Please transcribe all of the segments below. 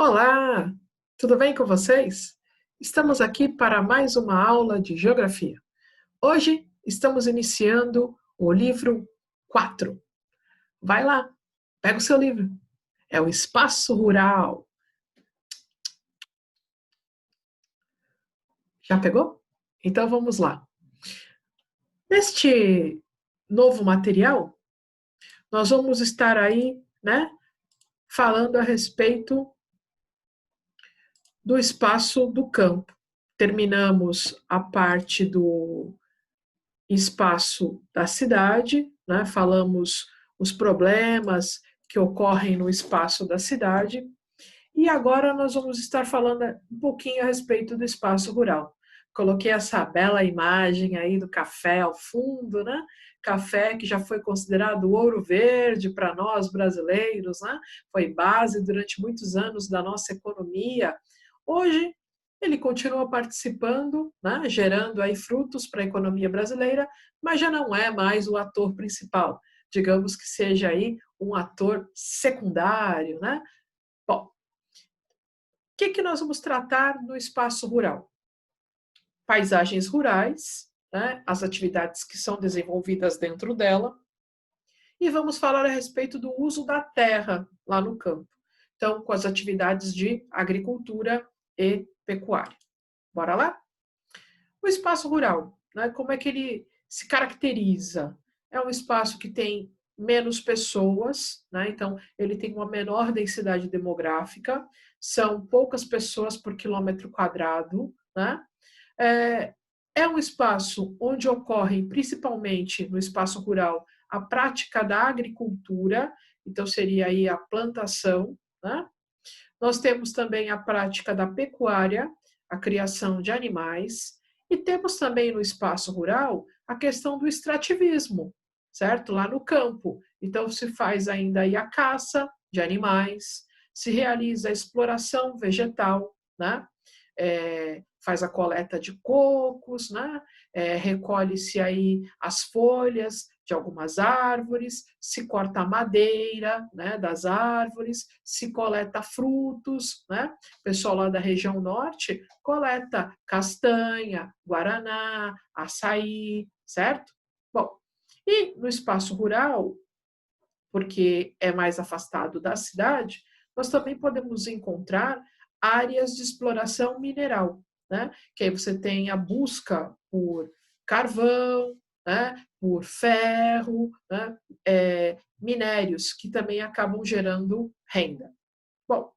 Olá, tudo bem com vocês? Estamos aqui para mais uma aula de geografia. Hoje estamos iniciando o livro 4. Vai lá, pega o seu livro. É o Espaço Rural. Já pegou? Então vamos lá. Neste novo material, nós vamos estar aí, falando a respeito do espaço do campo. Terminamos a parte do espaço da cidade, né? Falamos os problemas que ocorrem no espaço da cidade. E agora nós vamos estar falando um pouquinho a respeito do espaço rural. Coloquei essa bela imagem aí do café ao fundo, né? Café que já foi considerado ouro verde para nós brasileiros, né? Foi base durante muitos anos da nossa economia. Hoje ele continua participando, né? Gerando aí frutos para a economia brasileira, mas já não é mais o ator principal. Digamos que seja aí um ator secundário, né? Bom, que nós vamos tratar no espaço rural? Paisagens rurais, né, as atividades que são desenvolvidas dentro dela, e vamos falar a respeito do uso da terra lá no campo. Então, com as atividades de agricultura e pecuária. Bora lá? O espaço rural, né, como é que ele se caracteriza? É um espaço que tem menos pessoas, né? Então ele tem uma menor densidade demográfica, são poucas pessoas por quilômetro quadrado, né? É, é um espaço onde ocorre, principalmente no espaço rural, a prática da agricultura, então seria aí a plantação, né? Nós temos também a prática da pecuária, a criação de animais, e temos também no espaço rural a questão do extrativismo, certo? Lá no campo. Então se faz ainda aí a caça de animais, se realiza a exploração vegetal, né? Faz a coleta de cocos, né? Recolhe-se aí as folhas de algumas árvores, se corta a madeira, né, das árvores, se coleta frutos, né? O pessoal lá da região norte coleta castanha, guaraná, açaí, certo? Bom, e no espaço rural, porque é mais afastado da cidade, nós também podemos encontrar áreas de exploração mineral, né? Que aí você tem a busca por carvão, né? Por ferro, né? Minérios que também acabam gerando renda. Bom,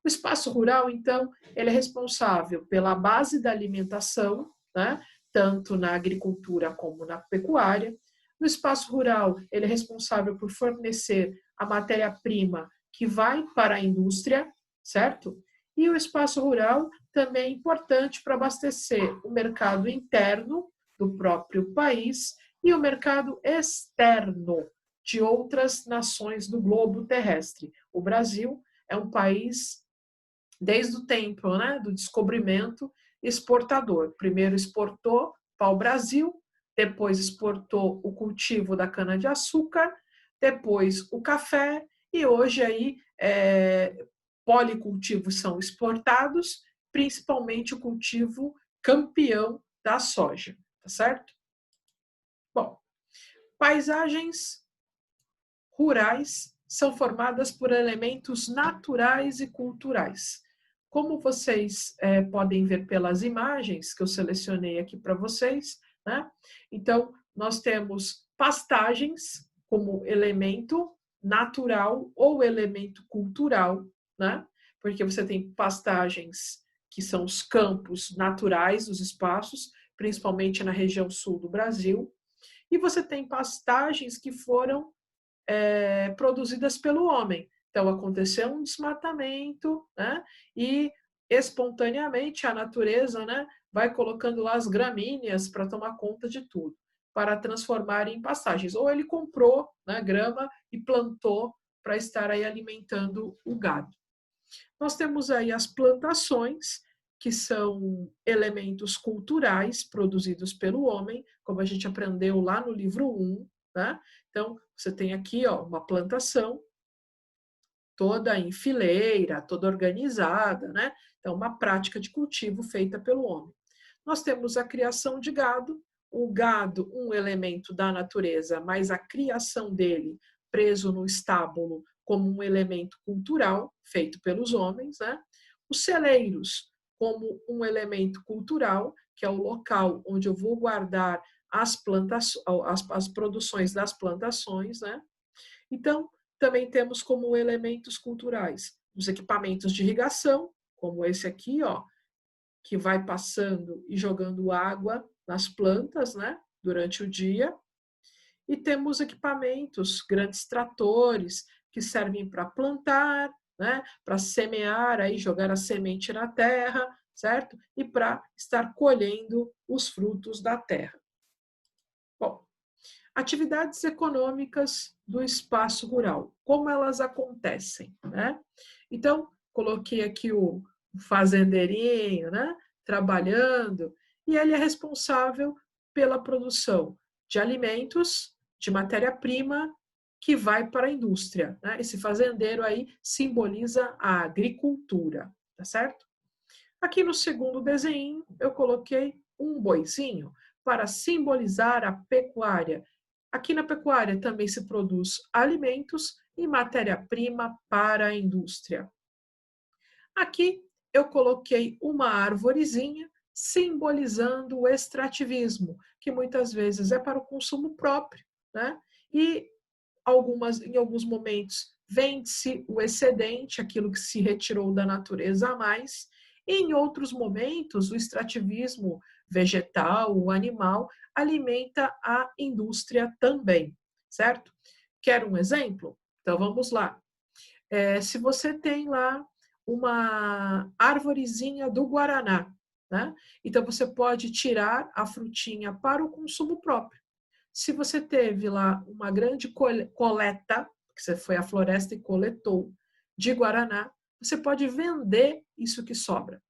o espaço rural, então, ele é responsável pela base da alimentação, né? Tanto na agricultura como na pecuária. No espaço rural, ele é responsável por fornecer a matéria-prima que vai para a indústria, certo? E o espaço rural também é importante para abastecer o mercado interno do próprio país e o mercado externo de outras nações do globo terrestre. O Brasil é um país, desde o tempo, né, do descobrimento, exportador. Primeiro exportou pau-brasil, depois exportou o cultivo da cana-de-açúcar, depois o café, e hoje aí policultivos são exportados, principalmente o cultivo campeão da soja, tá certo? Bom, paisagens rurais são formadas por elementos naturais e culturais. Como vocês podem ver pelas imagens que eu selecionei aqui para vocês, né? Então, nós temos pastagens como elemento natural ou elemento cultural, né? Porque você tem pastagens que são os campos naturais dos espaços, principalmente na região sul do Brasil, e você tem pastagens que foram produzidas pelo homem. Então, aconteceu um desmatamento, né? E espontaneamente a natureza, né, vai colocando lá as gramíneas para tomar conta de tudo, para transformar em pastagens. Ou ele comprou, né, grama e plantou para estar aí alimentando o gado. Nós temos aí as plantações, que são elementos culturais produzidos pelo homem, como a gente aprendeu lá no livro 1, né? Então, você tem aqui ó, uma plantação, toda em fileira, toda organizada, né? Então, uma prática de cultivo feita pelo homem. Nós temos a criação de gado, o gado, um elemento da natureza, mas a criação dele preso no estábulo como um elemento cultural feito pelos homens, né? Os celeiros como um elemento cultural, que é o local onde eu vou guardar as produções das plantações, né? Então, também temos como elementos culturais os equipamentos de irrigação, como esse aqui, ó, que vai passando e jogando água nas plantas, né, durante o dia. E temos equipamentos, grandes tratores, que servem para plantar, né, para semear, aí jogar a semente na terra, certo? E para estar colhendo os frutos da terra. Bom, atividades econômicas do espaço rural, como elas acontecem, né? Então, coloquei aqui o fazendeirinho, né? Trabalhando, e ele é responsável pela produção de alimentos, de matéria-prima que vai para a indústria, né? Esse fazendeiro aí simboliza a agricultura, tá certo? Aqui no segundo desenho, eu coloquei um boizinho para simbolizar a pecuária. Aqui na pecuária também se produz alimentos e matéria-prima para a indústria. Aqui eu coloquei uma arvorezinha simbolizando o extrativismo, que muitas vezes é para o consumo próprio, né? E em alguns momentos vende-se o excedente, aquilo que se retirou da natureza a mais, e em outros momentos o extrativismo vegetal, o animal, alimenta a indústria também, certo? Quer um exemplo? Então vamos lá. Se você tem lá uma arvorezinha do Guaraná, né? Então você pode tirar a frutinha para o consumo próprio. Se você teve lá uma grande coleta, que você foi à floresta e coletou, de guaraná, você pode vender isso que sobra.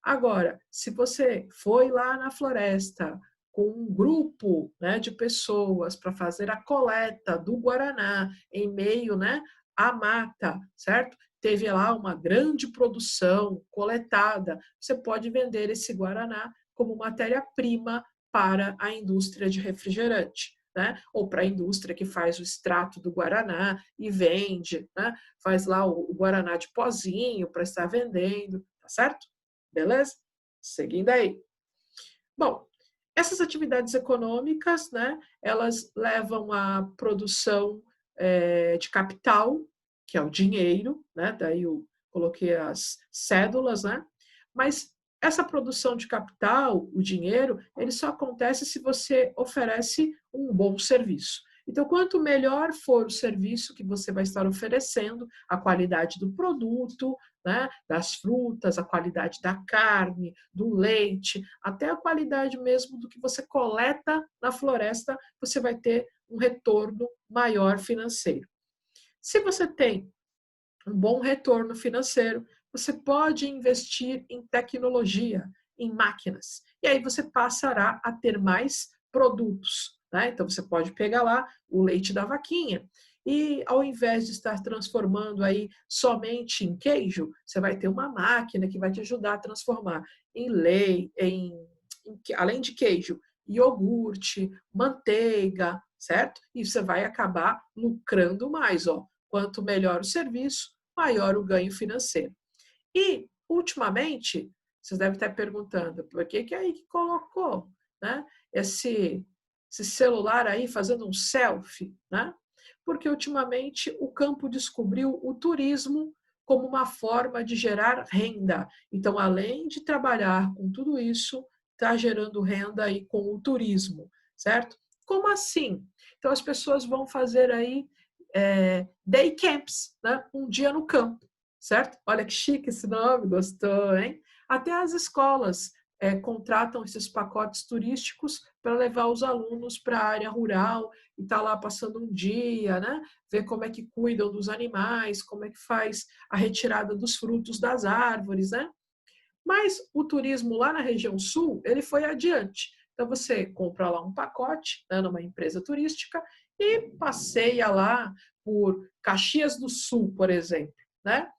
Agora, se você foi lá na floresta com um grupo, né, de pessoas para fazer a coleta do guaraná em meio, né, à mata, certo? Teve lá uma grande produção coletada, você pode vender esse guaraná como matéria-prima para a indústria de refrigerante, né? Ou para a indústria que faz o extrato do guaraná e vende, né? Faz lá o guaraná de pozinho para estar vendendo, tá certo? Beleza? Seguindo aí. Bom, essas atividades econômicas, né, elas levam à produção de capital, que é o dinheiro, né, daí eu coloquei as cédulas, né, mas essa produção de capital, o dinheiro, ele só acontece se você oferece um bom serviço. Então, quanto melhor for o serviço que você vai estar oferecendo, a qualidade do produto, né, das frutas, a qualidade da carne, do leite, até a qualidade mesmo do que você coleta na floresta, você vai ter um retorno maior financeiro. Se você tem um bom retorno financeiro, você pode investir em tecnologia, em máquinas, e aí você passará a ter mais produtos, né? Então você pode pegar lá o leite da vaquinha e ao invés de estar transformando aí somente em queijo, você vai ter uma máquina que vai te ajudar a transformar em leite, além de queijo, iogurte, manteiga, certo? E você vai acabar lucrando mais, ó. Quanto melhor o serviço, maior o ganho financeiro. E, ultimamente, vocês devem estar perguntando, por que é aí que colocou, né, esse celular aí fazendo um selfie, né? Porque, ultimamente, o campo descobriu o turismo como uma forma de gerar renda. Então, além de trabalhar com tudo isso, está gerando renda aí com o turismo, certo? Como assim? Então, as pessoas vão fazer aí day camps, né? Um dia no campo, certo? Olha que chique esse nome, gostou, hein? Até as escolas contratam esses pacotes turísticos para levar os alunos para a área rural e estar lá passando um dia, né? Ver como é que cuidam dos animais, como é que faz a retirada dos frutos das árvores, né? Mas o turismo lá na região sul, ele foi adiante. Então você compra lá um pacote, né, numa empresa turística e passeia lá por Caxias do Sul, por exemplo, né?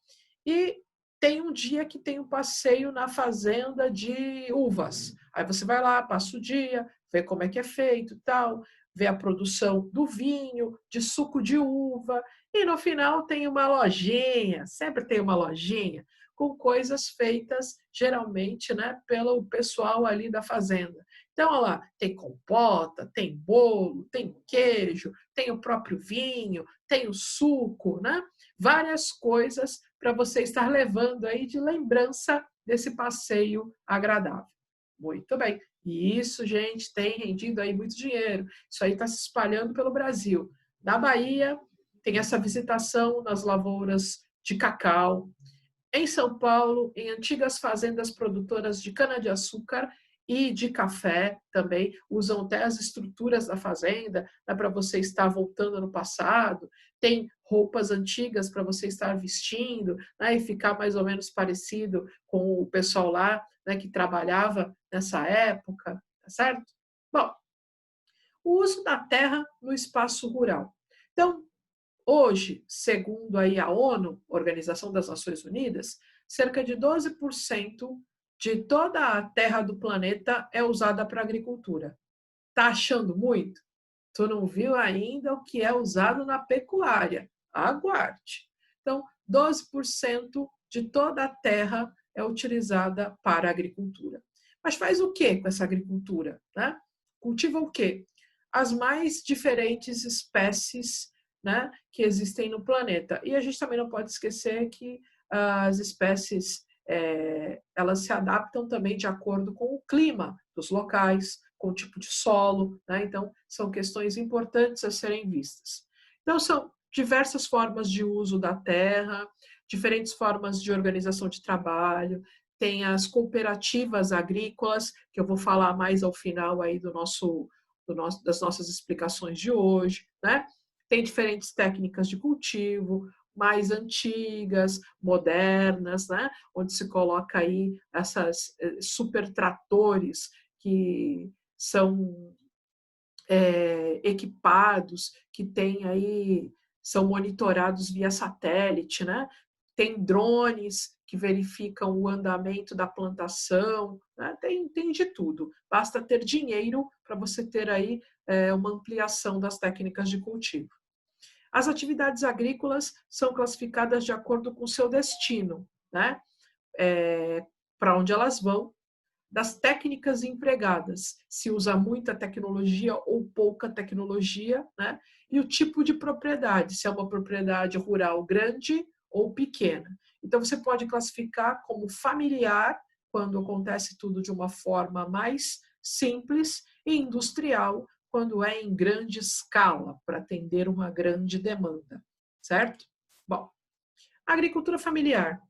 E tem um dia que tem um passeio na fazenda de uvas. Aí você vai lá, passa o dia, vê como é que é feito e tal, vê a produção do vinho, de suco de uva, e no final tem uma lojinha, sempre tem uma lojinha, com coisas feitas geralmente, né, pelo pessoal ali da fazenda. Então, olha lá, tem compota, tem bolo, tem queijo, tem o próprio vinho, tem o suco, né? Várias coisas para você estar levando aí de lembrança desse passeio agradável. Muito bem. E isso, gente, tem rendido aí muito dinheiro. Isso aí está se espalhando pelo Brasil. Na Bahia, tem essa visitação nas lavouras de cacau. Em São Paulo, em antigas fazendas produtoras de cana-de-açúcar e de café também, usam até as estruturas da fazenda, né, para você estar voltando no passado, tem roupas antigas para você estar vestindo, né, e ficar mais ou menos parecido com o pessoal lá, né, que trabalhava nessa época, tá certo? Bom, o uso da terra no espaço rural. Então, hoje, segundo aí a ONU, Organização das Nações Unidas, cerca de 12% de toda a terra do planeta é usada para agricultura. Tá achando muito? Tu não viu ainda o que é usado na pecuária. Aguarde. Então, 12% de toda a terra é utilizada para a agricultura. Mas faz o que com essa agricultura? Né? Cultiva o quê? As mais diferentes espécies, né, que existem no planeta. E a gente também não pode esquecer que as espécies elas se adaptam também de acordo com o clima dos locais, com o tipo de solo, né? Então, são questões importantes a serem vistas. Então, são diversas formas de uso da terra, diferentes formas de organização de trabalho, tem as cooperativas agrícolas, que eu vou falar mais ao final aí das nossas explicações de hoje, né? Tem diferentes técnicas de cultivo, mais antigas, modernas, né? Onde se coloca aí essas super tratores que são equipados, que têm aí, são monitorados via satélite, né? Tem drones que verificam o andamento da plantação, né? Tem de tudo. Basta ter dinheiro para você ter aí uma ampliação das técnicas de cultivo. As atividades agrícolas são classificadas de acordo com o seu destino, né? Para onde elas vão, das técnicas empregadas, se usa muita tecnologia ou pouca tecnologia, né? E o tipo de propriedade, se é uma propriedade rural grande ou pequena. Então, você pode classificar como familiar, quando acontece tudo de uma forma mais simples, e industrial, quando é em grande escala, para atender uma grande demanda, certo? Bom, agricultura familiar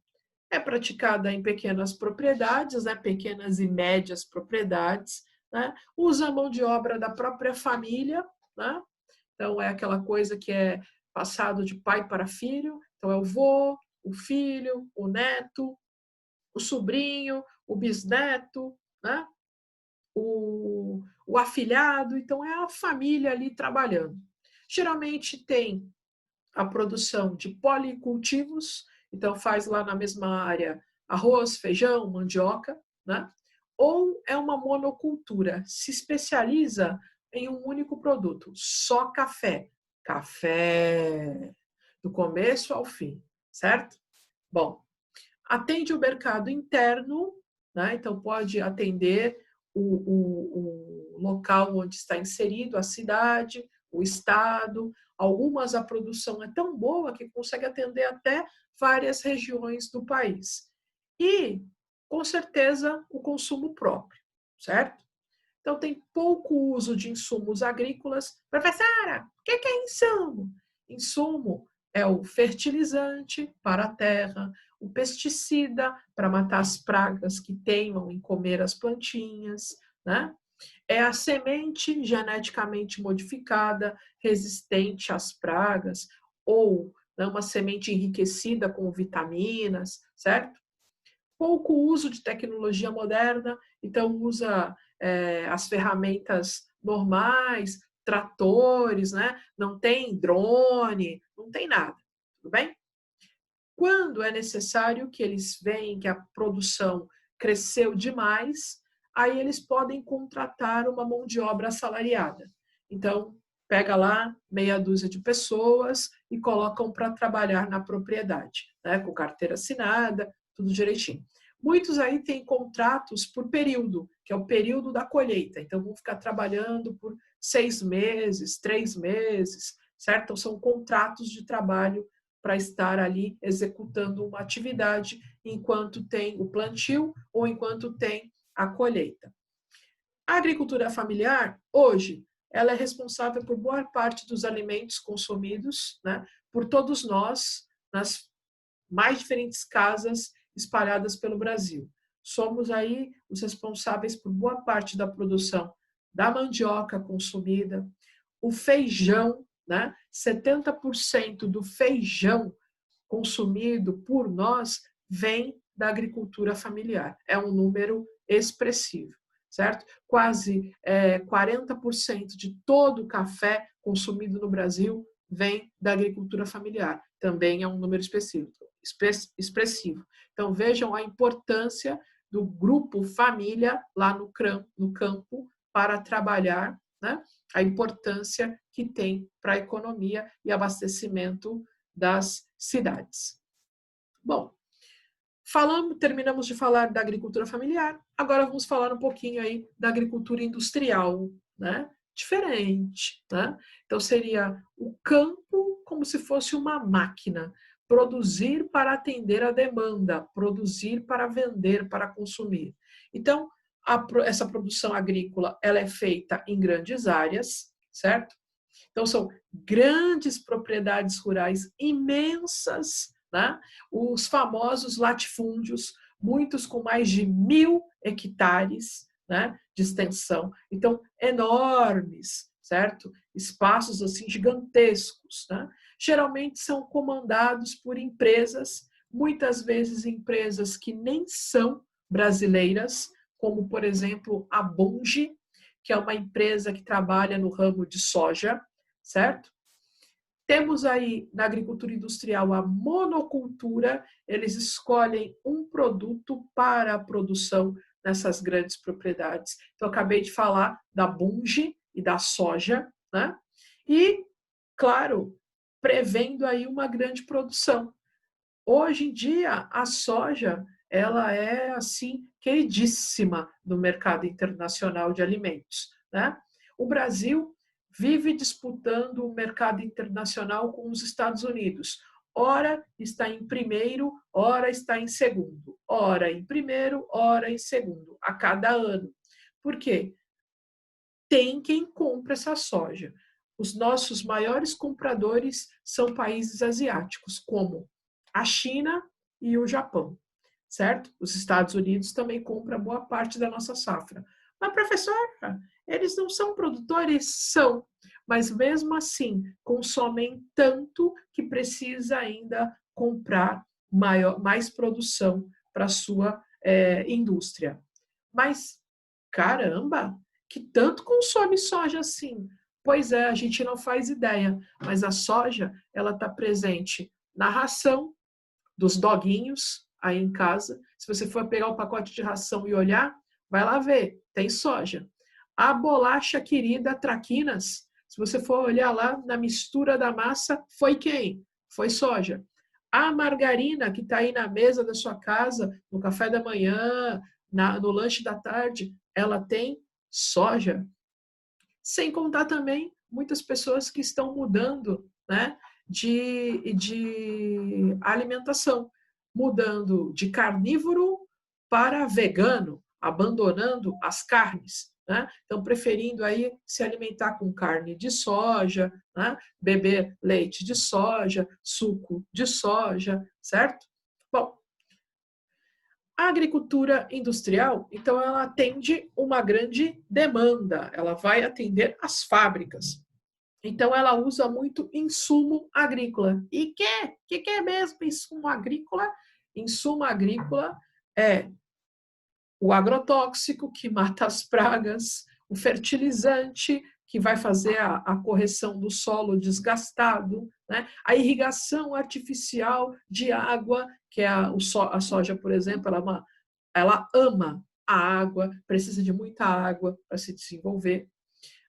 é praticada em pequenas propriedades, né, pequenas e médias propriedades, né, usa a mão de obra da própria família, né, então é aquela coisa que é passado de pai para filho, então é o vô, o filho, o neto, o sobrinho, o bisneto, né, o afilhado, então é a família ali trabalhando. Geralmente tem a produção de policultivos, então faz lá na mesma área arroz, feijão, mandioca, né? Ou é uma monocultura, se especializa em um único produto, só café. Café, do começo ao fim, certo? Bom, atende o mercado interno, né? Então pode atender o local onde está inserido, a cidade, o estado. Algumas a produção é tão boa que consegue atender até várias regiões do país. E, com certeza, o consumo próprio, certo? Então, tem pouco uso de insumos agrícolas. Professora, o que é insumo? Insumo é o fertilizante para a terra, o pesticida para matar as pragas que teimam em comer as plantinhas, né? É a semente geneticamente modificada, resistente às pragas, ou né, uma semente enriquecida com vitaminas, certo? Pouco uso de tecnologia moderna, então usa as ferramentas normais, tratores, né? Não tem drone, não tem nada, tudo bem? Quando é necessário que eles veem que a produção cresceu demais, aí eles podem contratar uma mão de obra assalariada. Então, pega lá meia dúzia de pessoas e colocam para trabalhar na propriedade, né? Com carteira assinada, tudo direitinho. Muitos aí têm contratos por período, que é o período da colheita. Então, vão ficar trabalhando por 6 meses, 3 meses, certo? Então, são contratos de trabalho para estar ali executando uma atividade enquanto tem o plantio ou enquanto tem a colheita. A agricultura familiar, hoje, ela é responsável por boa parte dos alimentos consumidos, né, por todos nós, nas mais diferentes casas espalhadas pelo Brasil. Somos aí os responsáveis por boa parte da produção da mandioca consumida, o feijão, né? 70% do feijão consumido por nós vem da agricultura familiar. É um número expressivo, certo? Quase 40% de todo o café consumido no Brasil vem da agricultura familiar. Também é um número expressivo. Então, vejam a importância do grupo família lá no campo para trabalhar, né? A importância que tem para a economia e abastecimento das cidades. Bom, terminamos de falar da agricultura familiar, agora vamos falar um pouquinho aí da agricultura industrial, né? Diferente, né? Então seria o campo como se fosse uma máquina, produzir para atender a demanda, produzir para vender, para consumir. Então, essa produção agrícola, ela é feita em grandes áreas, certo? Então, são grandes propriedades rurais imensas, né? Os famosos latifúndios, muitos com mais de 1.000 hectares, né, de extensão. Então, enormes, certo? Espaços assim gigantescos, né? Geralmente são comandados por empresas, muitas vezes empresas que nem são brasileiras, como, por exemplo, a Bunge, que é uma empresa que trabalha no ramo de soja, certo? Temos aí na agricultura industrial a monocultura, eles escolhem um produto para a produção nessas grandes propriedades. Então, eu acabei de falar da Bunge e da soja, né? E, claro, prevendo aí uma grande produção. Hoje em dia, a soja, ela é, assim, queridíssima no mercado internacional de alimentos, né? O Brasil vive disputando o mercado internacional com os Estados Unidos. Ora está em primeiro, ora está em segundo. Ora em primeiro, ora em segundo, a cada ano. Por quê? Tem quem compra essa soja. Os nossos maiores compradores são países asiáticos, como a China e o Japão, certo? Os Estados Unidos também compram boa parte da nossa safra. Mas, professora, eles não são produtores? São, mas mesmo assim consomem tanto que precisa ainda comprar mais produção para a sua indústria. Mas, caramba, que tanto consome soja assim? Pois é, a gente não faz ideia, mas a soja ela está presente na ração dos doguinhos aí em casa. Se você for pegar o pacote de ração e olhar, vai lá ver, tem soja. A bolacha querida Traquinas, se você for olhar lá na mistura da massa, foi quem? Foi soja. A margarina que está aí na mesa da sua casa, no café da manhã, no lanche da tarde, ela tem soja. Sem contar também muitas pessoas que estão mudando, né, de alimentação, mudando de carnívoro para vegano, abandonando as carnes, né? Então, preferindo aí se alimentar com carne de soja, né? Beber leite de soja, suco de soja, certo? Bom, a agricultura industrial, então, ela atende uma grande demanda, ela vai atender as fábricas. Então, ela usa muito insumo agrícola. E que é mesmo insumo agrícola? Insumo agrícola é o agrotóxico que mata as pragas, o fertilizante que vai fazer a correção do solo desgastado, né? A irrigação artificial de água, que é a soja, por exemplo, ela ama a água, precisa de muita água para se desenvolver.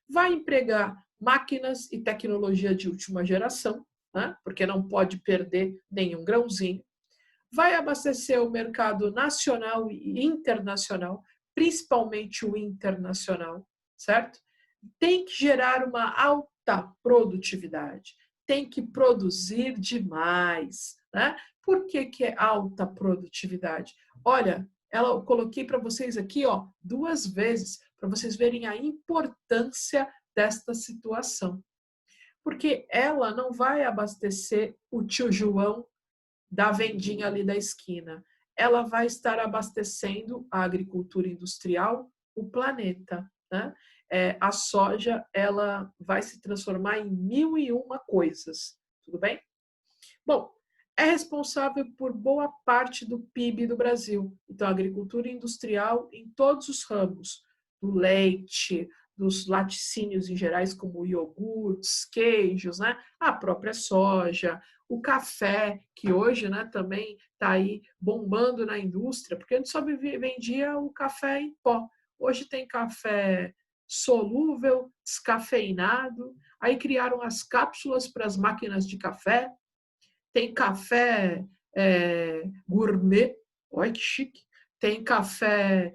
Vai empregar máquinas e tecnologia de última geração, né? Porque não pode perder nenhum grãozinho. Vai abastecer o mercado nacional e internacional, principalmente o internacional, certo? Tem que gerar uma alta produtividade, tem que produzir demais, né? Por que é alta produtividade? Olha, eu coloquei para vocês aqui, ó, 2 vezes, para vocês verem a importância desta situação. Porque ela não vai abastecer o tio João da vendinha ali da esquina. Ela vai estar abastecendo a agricultura industrial, o planeta, né? A soja, ela vai se transformar em 1001 coisas, tudo bem? Bom, é responsável por boa parte do PIB do Brasil. Então, a agricultura industrial em todos os ramos, do leite, dos laticínios em gerais, como iogurtes, queijos, né? A própria soja, o café, que hoje, né, também está aí bombando na indústria, porque antes só vendia o café em pó. Hoje tem café solúvel, descafeinado, aí criaram as cápsulas para as máquinas de café, tem café gourmet, olha que chique, tem café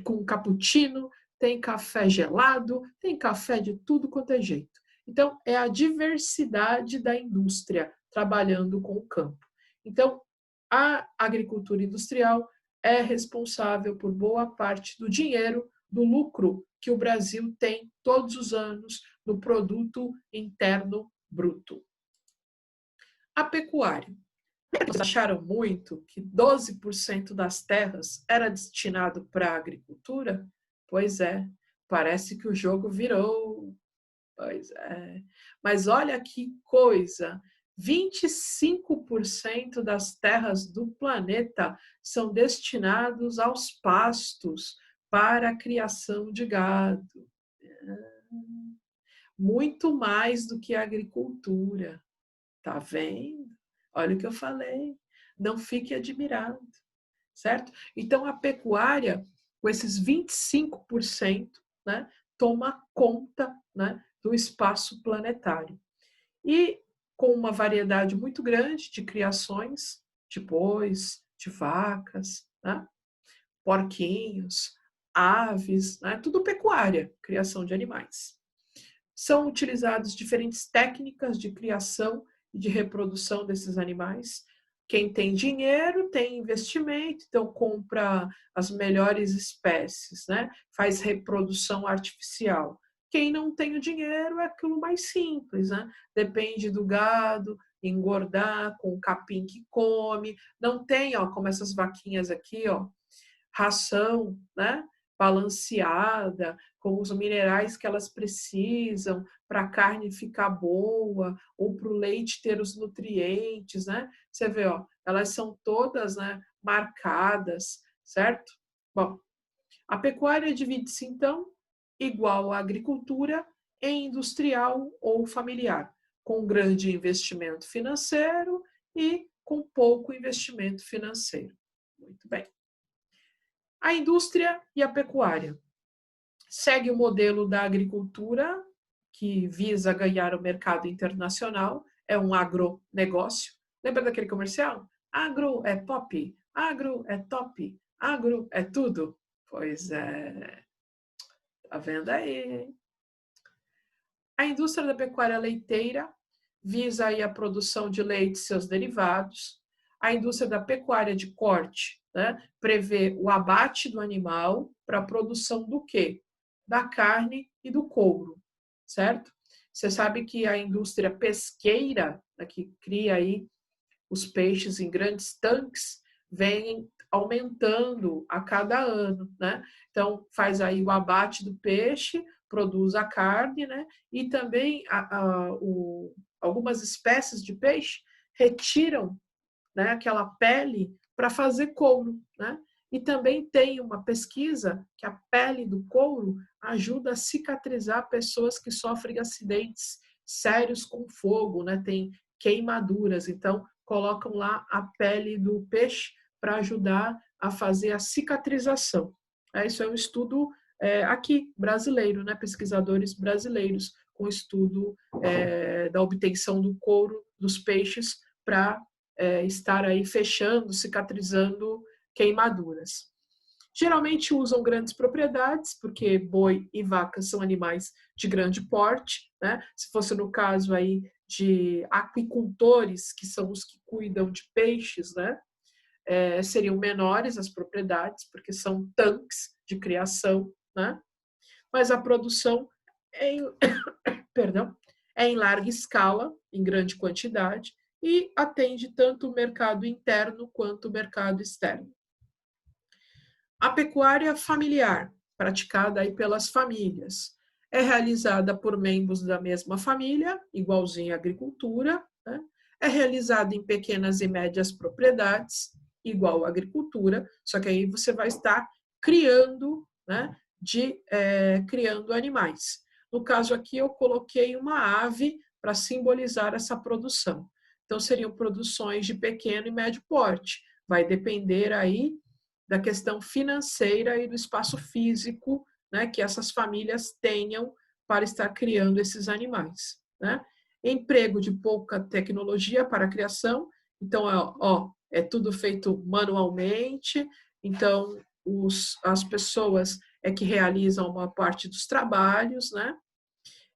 com cappuccino, tem café gelado, tem café de tudo quanto é jeito. Então, é a diversidade da indústria trabalhando com o campo. Então, a agricultura industrial é responsável por boa parte do dinheiro, do lucro que o Brasil tem todos os anos no produto interno bruto. A pecuária. Vocês acharam muito que 12% das terras era destinado para a agricultura? Pois é, parece que o jogo virou. Pois é. Mas olha que coisa! 25% das terras do planeta são destinados aos pastos para a criação de gado. Muito mais do que a agricultura. Tá vendo? Olha o que eu falei. Não fique admirado, certo? Então, a pecuária, com esses 25%, né, toma conta, né, do espaço planetário. E com uma variedade muito grande de criações, de bois, de vacas, né, porquinhos, aves, né, tudo pecuária, criação de animais. São utilizadas diferentes técnicas de criação e de reprodução desses animais. Quem tem dinheiro tem investimento, então compra as melhores espécies, né? Faz reprodução artificial. Quem não tem o dinheiro é aquilo mais simples, né? Depende do gado, engordar com o capim que come. Não tem, ó, como essas vaquinhas aqui, ó, ração, né? Balanceada, com os minerais que elas precisam para a carne ficar boa ou para o leite ter os nutrientes, né? Você vê, ó, elas são todas, né, marcadas, certo? Bom, a pecuária divide-se então igual à agricultura em industrial ou familiar, com grande investimento financeiro e com pouco investimento financeiro. Muito bem. A indústria e a pecuária segue o modelo da agricultura, que visa ganhar o mercado internacional, é um agronegócio. Lembra daquele comercial? Agro é pop, agro é top, agro é tudo. Pois é, tá vendo aí? A indústria da pecuária leiteira visa aí a produção de leite e seus derivados. A indústria da pecuária de corte, né, prevê o abate do animal para a produção do quê? Da carne e do couro, certo? Você sabe que a indústria pesqueira, né, que cria aí os peixes em grandes tanques, vem aumentando a cada ano, né? Então, faz aí o abate do peixe, produz a carne, né? E também algumas espécies de peixe retiram, né, aquela pele para fazer couro, né? E também tem uma pesquisa que a pele do couro ajuda a cicatrizar pessoas que sofrem acidentes sérios com fogo, né? Tem queimaduras. Então, colocam lá a pele do peixe para ajudar a fazer a cicatrização. Isso é um estudo aqui, brasileiro, né? Pesquisadores brasileiros, com estudo da obtenção do couro dos peixes para estar aí fechando, cicatrizando queimaduras. Geralmente usam grandes propriedades, porque boi e vaca são animais de grande porte, né? Se fosse no caso aí de aquicultores, que são os que cuidam de peixes, né? Seriam menores as propriedades, porque são tanques de criação, né? Mas a produção é em, perdão, é em larga escala, em grande quantidade, e atende tanto o mercado interno quanto o mercado externo. A pecuária familiar, praticada aí pelas famílias, é realizada por membros da mesma família, igualzinho à agricultura, né? É realizada em pequenas e médias propriedades, igual à agricultura, só que aí você vai estar criando, né, criando animais. No caso aqui, eu coloquei uma ave para simbolizar essa produção. Então, seriam produções de pequeno e médio porte. Vai depender aí da questão financeira e do espaço físico, né, que essas famílias tenham para estar criando esses animais, né? Emprego de pouca tecnologia para a criação, então é tudo feito manualmente, então as pessoas que realizam uma parte dos trabalhos, né?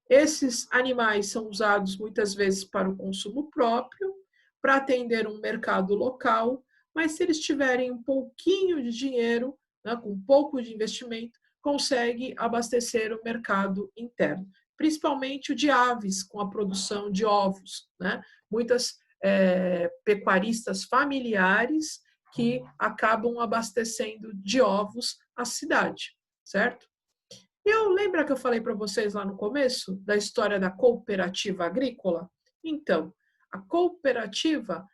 Esses animais são usados muitas vezes para o consumo próprio, para atender um mercado local, mas se eles tiverem um pouquinho de dinheiro, né, com pouco de investimento, consegue abastecer o mercado interno, principalmente o de aves, com a produção de ovos, né? Muitas pecuaristas familiares que acabam abastecendo de ovos a cidade, certo? Eu lembro que eu falei para vocês lá no começo da história da cooperativa agrícola? Então, a cooperativa,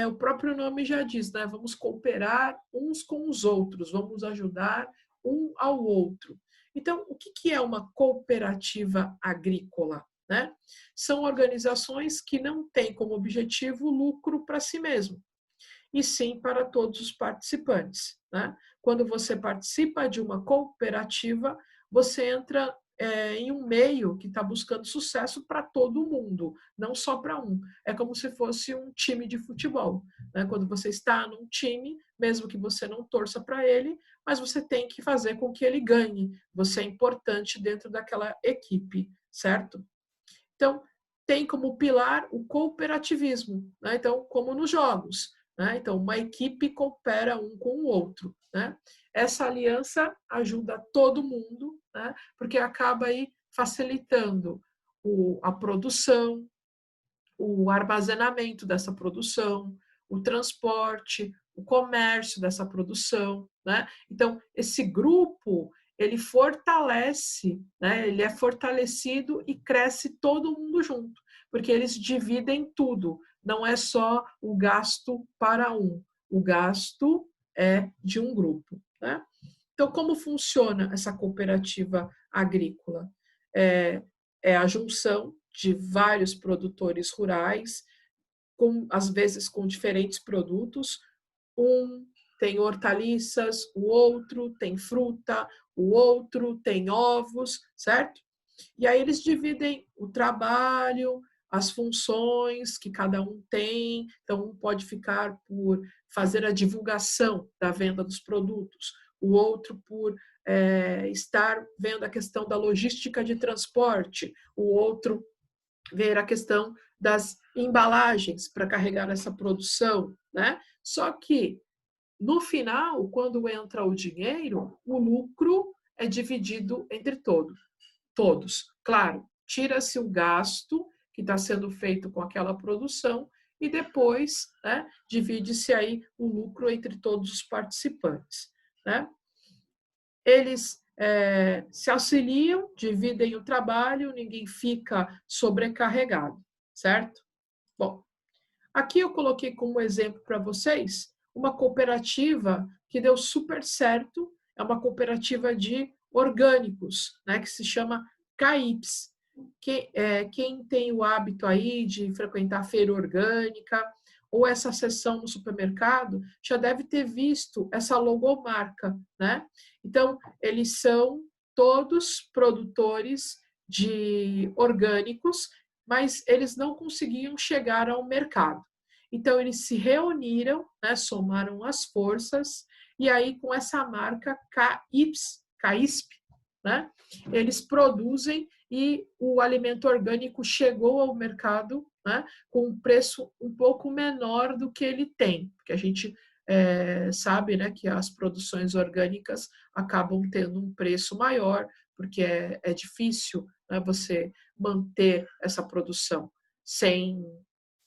o próprio nome já diz, né? Vamos cooperar uns com os outros, vamos ajudar um ao outro. Então, o que é uma cooperativa agrícola? Né? São organizações que não têm como objetivo lucro para si mesmo, e sim para todos os participantes. Né? Quando você participa de uma cooperativa, você entra em um meio que está buscando sucesso para todo mundo, não só para um. É como se fosse um time de futebol. Né? Quando você está num time, mesmo que você não torça para ele, mas você tem que fazer com que ele ganhe. Você é importante dentro daquela equipe, certo? Então, tem como pilar o cooperativismo. Né? Então, como nos jogos. Né? Então, uma equipe coopera um com o outro. Né? Essa aliança ajuda todo mundo, né? Porque acaba aí facilitando a produção, o armazenamento dessa produção, o transporte, o comércio dessa produção. Né? Então, esse grupo ele fortalece, né? Ele é fortalecido e cresce todo mundo junto, porque eles dividem tudo, não é só o gasto para um, o gasto é de um grupo. Né? Então, como funciona essa cooperativa agrícola? É a junção de vários produtores rurais, às vezes com diferentes produtos. Um tem hortaliças, o outro tem fruta, o outro tem ovos, certo? E aí eles dividem o trabalho, as funções que cada um tem. Então, um pode ficar por fazer a divulgação da venda dos produtos, o outro por estar vendo a questão da logística de transporte, o outro ver a questão das embalagens para carregar essa produção, né? Só que no final, quando entra o dinheiro, o lucro é dividido entre todos. Claro, tira-se o gasto que está sendo feito com aquela produção e depois, né, divide-se aí o lucro entre todos os participantes. Né? Eles se auxiliam, dividem o trabalho, ninguém fica sobrecarregado, certo? Bom, aqui eu coloquei como exemplo para vocês uma cooperativa que deu super certo, é uma cooperativa de orgânicos, né, que se chama CAIPS. Quem tem o hábito aí de frequentar a feira orgânica ou essa seção no supermercado já deve ter visto essa logomarca, né? Então, eles são todos produtores de orgânicos, mas eles não conseguiam chegar ao mercado. Então, eles se reuniram, né, somaram as forças, e aí, com essa marca CAISP, né, eles produzem e o alimento orgânico chegou ao mercado, né, com um preço um pouco menor do que ele tem, porque a gente sabe, né, que as produções orgânicas acabam tendo um preço maior, porque é difícil, né, você manter essa produção sem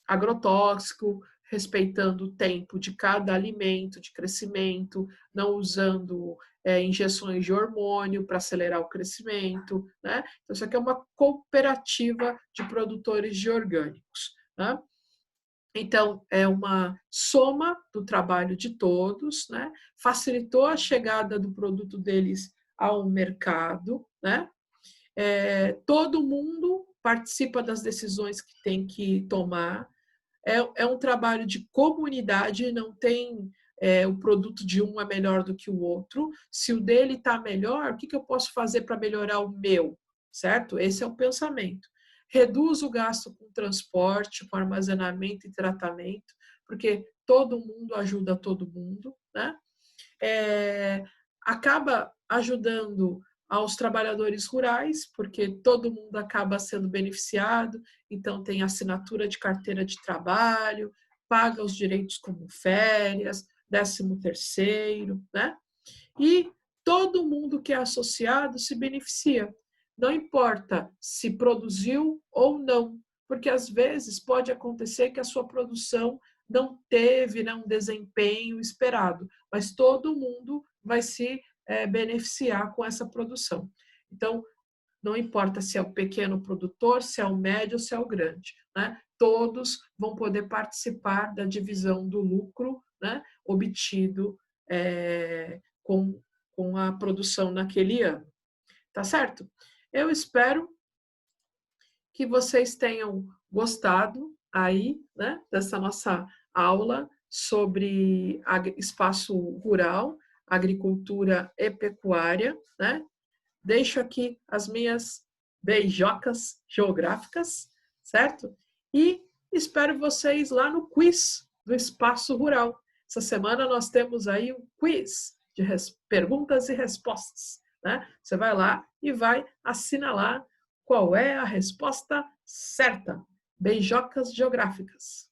agrotóxico, respeitando o tempo de cada alimento de crescimento, não usando injeções de hormônio para acelerar o crescimento, né? Então, isso aqui é uma cooperativa de produtores de orgânicos, né? Então, é uma soma do trabalho de todos, né? Facilitou a chegada do produto deles ao mercado, né? Todo mundo participa das decisões que tem que tomar. É um trabalho de comunidade, não tem o produto de um é melhor do que o outro. Se o dele está melhor, o que eu posso fazer para melhorar o meu? Certo? Esse é o pensamento. Reduz o gasto com transporte, com armazenamento e tratamento, porque todo mundo ajuda todo mundo, né? Acaba ajudando aos trabalhadores rurais, porque todo mundo acaba sendo beneficiado, então tem assinatura de carteira de trabalho, paga os direitos como férias, 13º, né? E todo mundo que é associado se beneficia. Não importa se produziu ou não, porque às vezes pode acontecer que a sua produção não teve, né, um desempenho esperado, mas todo mundo vai se beneficiar com essa produção. Então, não importa se é o pequeno produtor, se é o médio ou se é o grande, né? Todos vão poder participar da divisão do lucro, né, obtido com a produção naquele ano. Tá certo? Eu espero que vocês tenham gostado aí, né, dessa nossa aula sobre espaço rural, agricultura e pecuária, né? Deixo aqui as minhas beijocas geográficas, certo? E espero vocês lá no quiz do Espaço Rural. Essa semana nós temos aí um quiz de perguntas e respostas, né? Você vai lá e vai assinalar qual é a resposta certa. Beijocas geográficas.